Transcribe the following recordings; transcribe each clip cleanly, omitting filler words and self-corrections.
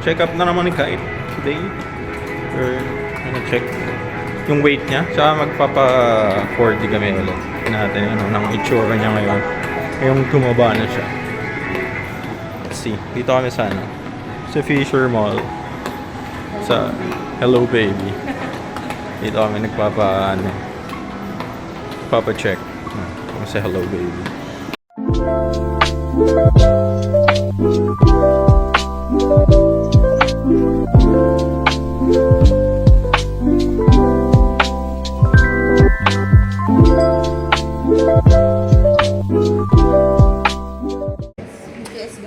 check up na naman ni Kite today. Check yung weight niya. Tsaka magpapa-4D kami ulit. Natin ng itsura niya ngayon. Yung tumaba na siya. Let's see. Dito kami sa sa Fisher Mall. Sa Hello Baby. Dito kami papa-check. Sa Hello Baby.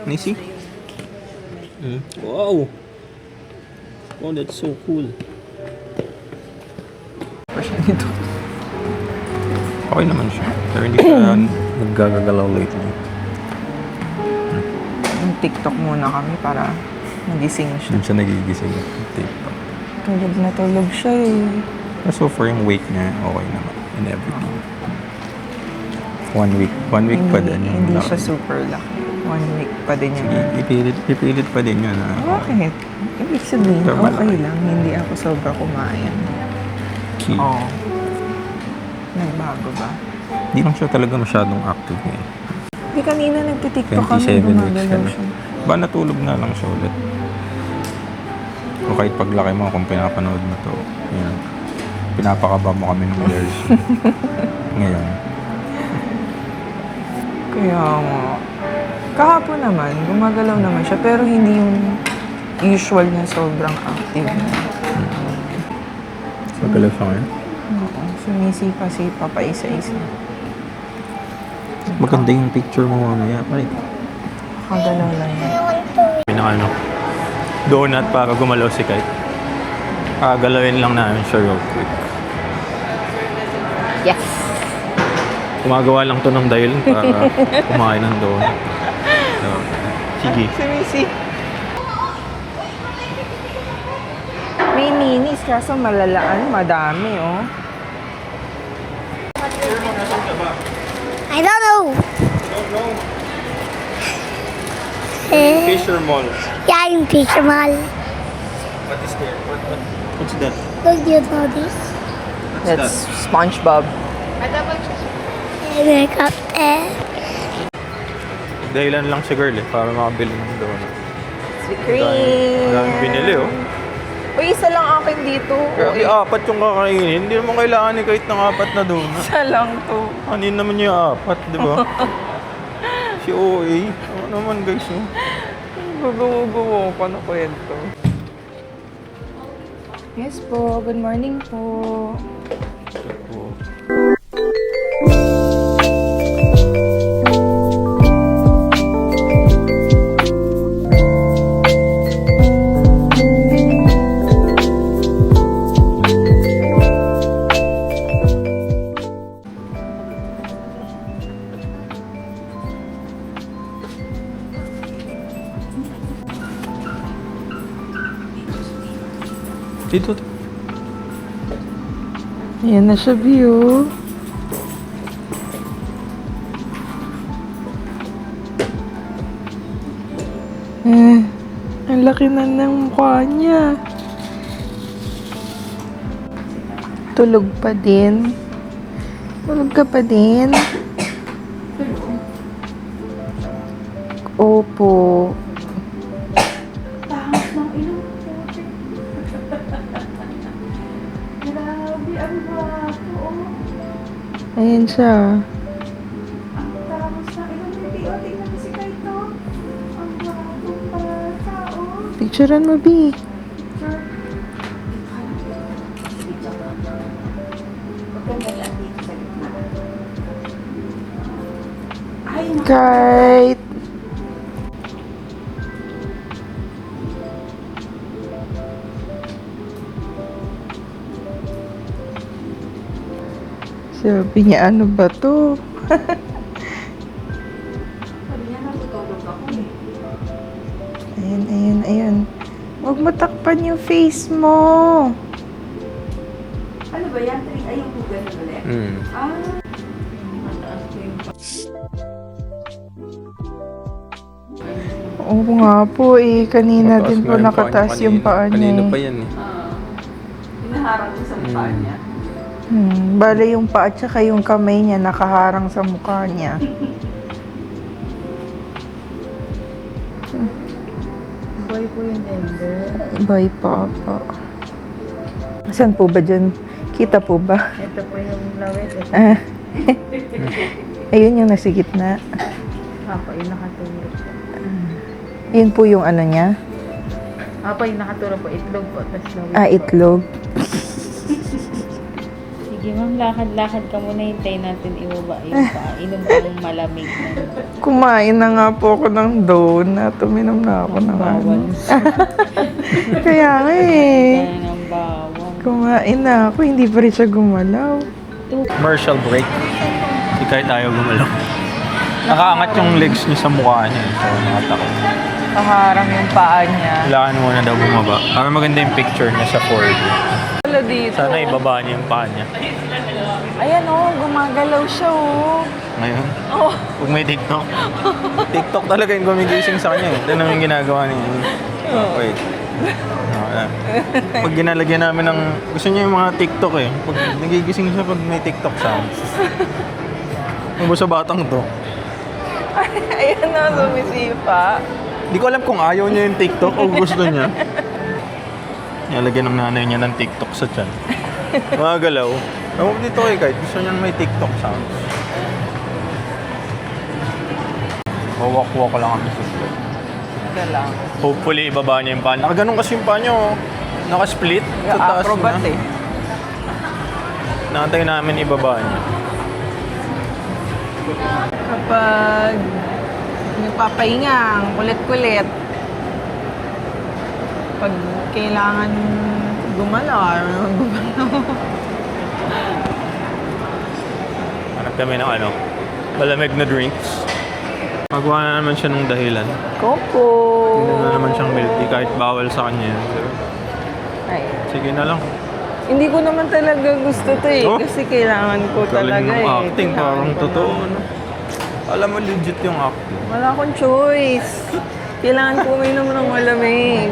Nisi? Wow! Oh, that's so cool. Ito. Okay naman siya. Pero hindi siya naggagalaw lately. Yung TikTok muna kami para nagising siya. Hindi siya nagigising yung TikTok. Tulog na tulog siya eh. So for yung weight niya, okay naman. And everything. 1 week. 1 week pa din. Hindi siya super laki. 1 week pa din yun. Ipilit pa din yun. Bakit? Ibig sabihin, Pero okay lang. Hindi ako sobra kumain. Key. Oo. Nagbago ba? Hindi lang siya talaga masyadong active ngayon. Hindi kanina nagtitiktok 27 kami. weeks Gumagalaw na. siya. Ba natulog na lang siya ulit. O kahit paglaki mo kung pinapanood mo to, yun, pinapakaba mo kami ng years. Ngayon. Kaya nga. Kahapon naman, gumagalaw naman siya. Pero hindi yung usual na sobrang active. Magalaw siya ngayon? Oo. Sumisipa-sipa pa isa-isa. Maganda yung picture mo mamaya. Pare. Kagalaw lang yan. Pinaka donut para gumalaw si Kite. Galawin lang namin siya real quick. Yes! Gumagawa lang to ng dahil para kumain ng donut. So, sige. Sumisi. May minis kaso malalaan. Madami, oh. I don't know. Fisher Mall. Yeah, in Fisher Mall. What is there? What's that? Don't you know this? That's SpongeBob. Helicopter. Dahilan lang si girl para makabili ng donut. Cream. Daming binili Uy, isa lang akin dito. Grabe, 4 yung kakainin. Hindi naman kailangan ni kahit ng 4 na donut. Isa lang to. Kanin naman yung 4, di ba? Si OA. Ano naman guys, Gugumo pa na kwento. Yes po, good morning po. Dito. Ayan na siya, view. Ang laki na ng mukha niya. Tulog pa din. Tulog ka pa din. Opo. Ayan siya. Picturean mo, B. Kite. Sabi niya, ano ba to? Ayan. Huwag mo takpan yung face mo. Ano ba yan? Ay, yung Google na ulit? Oo Oo nga po eh. Kanina Mataas din nga po nakataas yung paa niya. Kanino eh. pa yan eh. Hinaharang ko sa mukha niya. Bale yung paa at saka yung kamay niya nakaharang sa mukha niya. Boy po yung gender. Bye, Papa. Saan po ba dyan? Kita po ba? Ito po yung lawet. Ito Ah. Ayun yung nasa gitna. po yung nakatulog po. Yun po yung ano niya. Po yung nakatulog po. Itlog po. Tapos lawet Ah, itlog. Sige ma'am, lakad-lakad ka muna. Hintayin natin ibaba yung paa. Inom ka ng malamig na. Kumain na nga po ako ng donut. Uminom na ako ng Bawal. Kaya nga eh. Kaya ng bawal. Kumain na ako. Hindi pa rin siya gumalaw. Commercial break. Hindi kahit tayo gumalaw. Nakaangat yung legs niya sa mukha niya. So, nakatakot. Nakaharang yung paa niya. Kailangan muna daw bumaba. Para maganda yung picture niya sa 4D. Wala dito. Sana ibaba niya yung paa niya. Ayan oh, gumagalaw siya oh. Ngayon, Oh. pag may TikTok. TikTok talaga yung gumigising sa kanya eh. Ito naman yung ginagawa niya. Wait. Pag ginalagyan namin ng... Gusto niya yung mga TikTok eh. Pag nagigising siya pag may TikTok sounds. Ano ba sa batang to? Ayan na, sumisipa. Hindi ko alam kung ayaw niya yung TikTok o gusto niya. Nilalagyan ng nanay niya ng TikTok sa tiyan. Mga galaw. Ewan ko dito kay Kite. Gusto niya may TikTok sounds. Wawak-wak lang kami sa split. Ika lang. Hopefully, ibaba niya yung paa. Nakaganon kasi yung paa niya, oh. Naka-split sa taas Acrobat na. eh. Nakantay namin ibaba niya. Kapag nagpapahinga, ang kulit-kulit. Pag kailangan gumalaw, gumalaw. Hanap kami ng ano, malamig na drinks. Magawa na naman siya ng dahilan. Coco! Hindi na naman siyang milk tea kahit bawal sa kanya yun. Pero, Ay. sige na lang. Hindi ko naman talaga gusto to eh. Oh. Kasi kailangan ko talaga Galing ng eh. acting, Kailangan parang ko totoo. na. No? Alam mo, legit yung acting. Wala akong choice. Kailangan ko uminom ng malamig.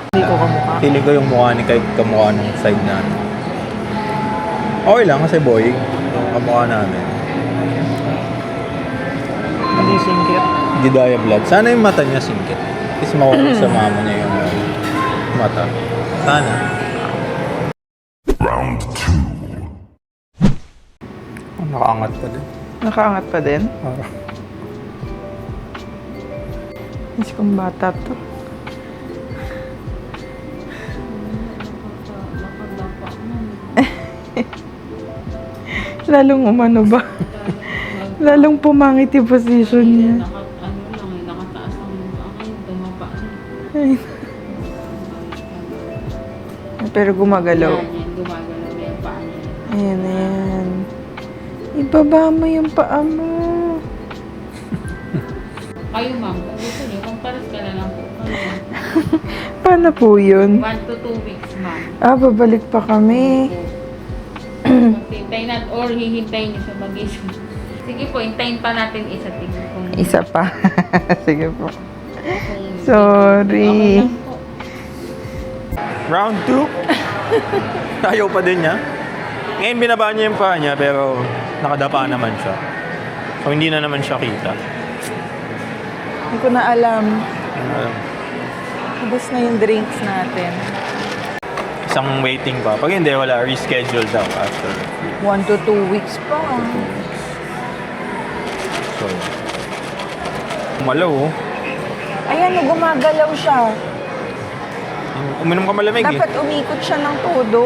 Hindi ko kamukha. Feeling ko yung mukha ni Kite kamukha ng side namin. Okay lang kasi boy, yung kamukha namin. Hindi singkit. Gidaya blood. Sana yung mata niya singkit. Kasi makukuha sa mama niya yung mata. Sana. Round 2. Oh, nakaangat pa din. Nakaangat pa din. Parang. Mas kong bata to. Lalong umano ba? Lalong pumangit yung position niya. Nakataas ang mukha kayo. Tumapa na. Ay. Pero gumagalaw. Yan, gumagalaw na yung paa niya. Ayan, ayan. Ibaba mo yung paa mo. Kayo ma'am, kung gusto niyo, magparas ka na lang po. Paano po yun? 1 to 2 weeks ma'am. Ah, babalik pa kami. Hintayin natin or hihintayin niyo siya mag-issue. Sige po, hintayin pa natin isa tingin kung Isa pa. Sige po. kung- Sorry. Okay lang po. Round 2? Ayaw pa din niya. Ngayon binaba niya yung paa niya pero nakadapa naman siya. So hindi na naman siya kita. Hindi ko na alam. Alam. Ubus na yung drinks natin. Isang waiting pa. Pag hindi, wala. Reschedule daw after. 1 to 2 weeks pa. So, umalaw oh. Ayan, gumagalaw siya. Uminom ka malamig eh. Dapat umikot siya ng todo.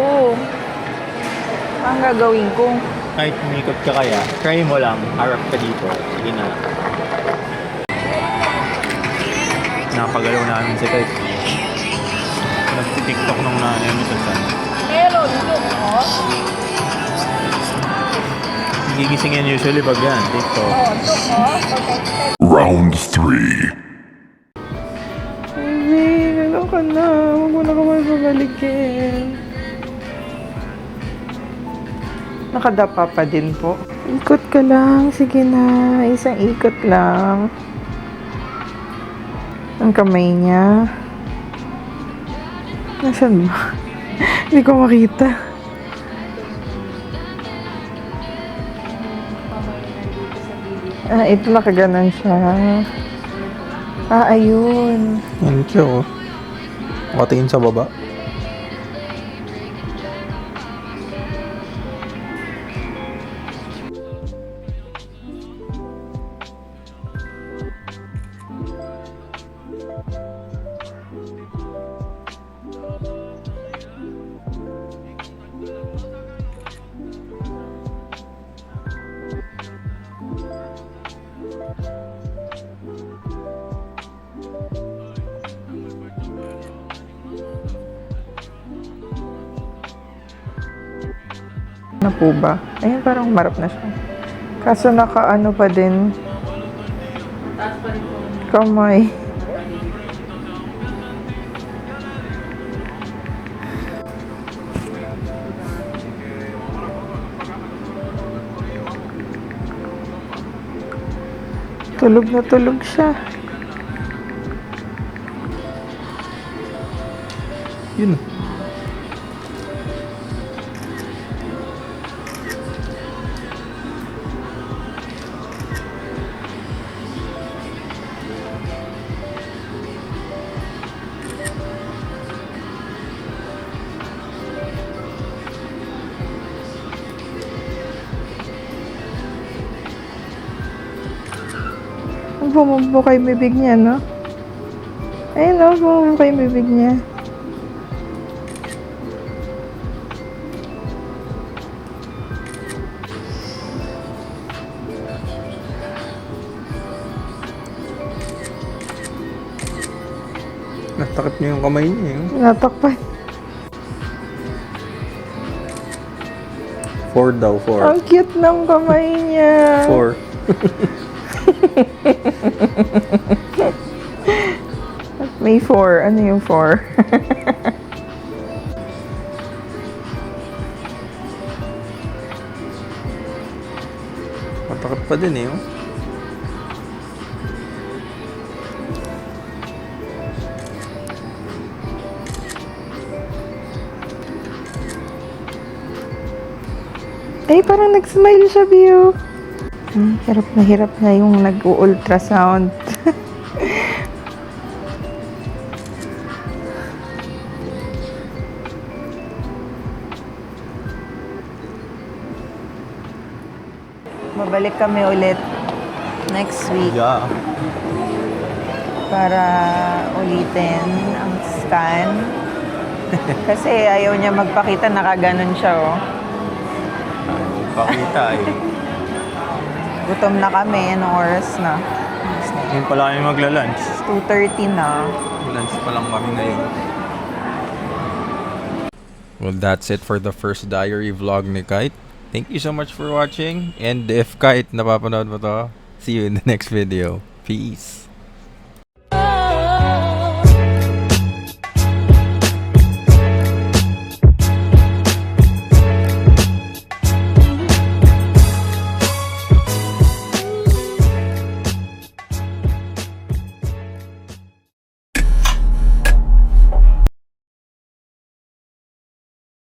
Ang gagawin ko? Kahit umikot ka kaya, try mo lang. Harap ka dito. Sige na. Napagalaw namin si Kite. Nag-tiktok nung nanay mo sa tiyan. Meron, look, oh. Gigising yan usually pag yan, TikTok. Oh, look, oh. Round 3. Baby, ano ka na? Huwag mo na kamay pabalikin. Nakadapa pa din po. Ikot ka lang. Sige na. Isang ikot lang. Ang kamay niya. Nasaan ba? Hindi ko makita. Ito nakaganon siya. Ayun. Yan siya, oh. Makatingin sa baba. Ano po ba? Ayun, parang marap na siya. Kaso nakaano pa din. Taas pa rin po. Kamay. Tulog na tulog siya. Yun. Ang bumubuka yung bibig niya, no? Ayun, no? Bumubuka yung bibig niya. Natakip niya yung kamay niya, eh. Natakpan. 4 daw, 4. Ang cute ng kamay niya. 4. May 4. Ano yung 4? Matakip pa din, eh, oh. Ay, parang nag-smile siya, Bio. Hirap na yung nag-ultrasound. Babalik kami ulit next week Yeah. para ulitin ang scan. Kasi ayaw niya magpakita, nakaganon siya, oh. Pakita, eh. Gutom na kami. Anong oras na? Ngayon pala kami magla-lunch. 2:30 na. Lunch pa lang kami ngayon. Well, that's it for the first diary vlog ni Kite. Thank you so much for watching. And if Kite napapanood mo to, see you in the next video. Peace.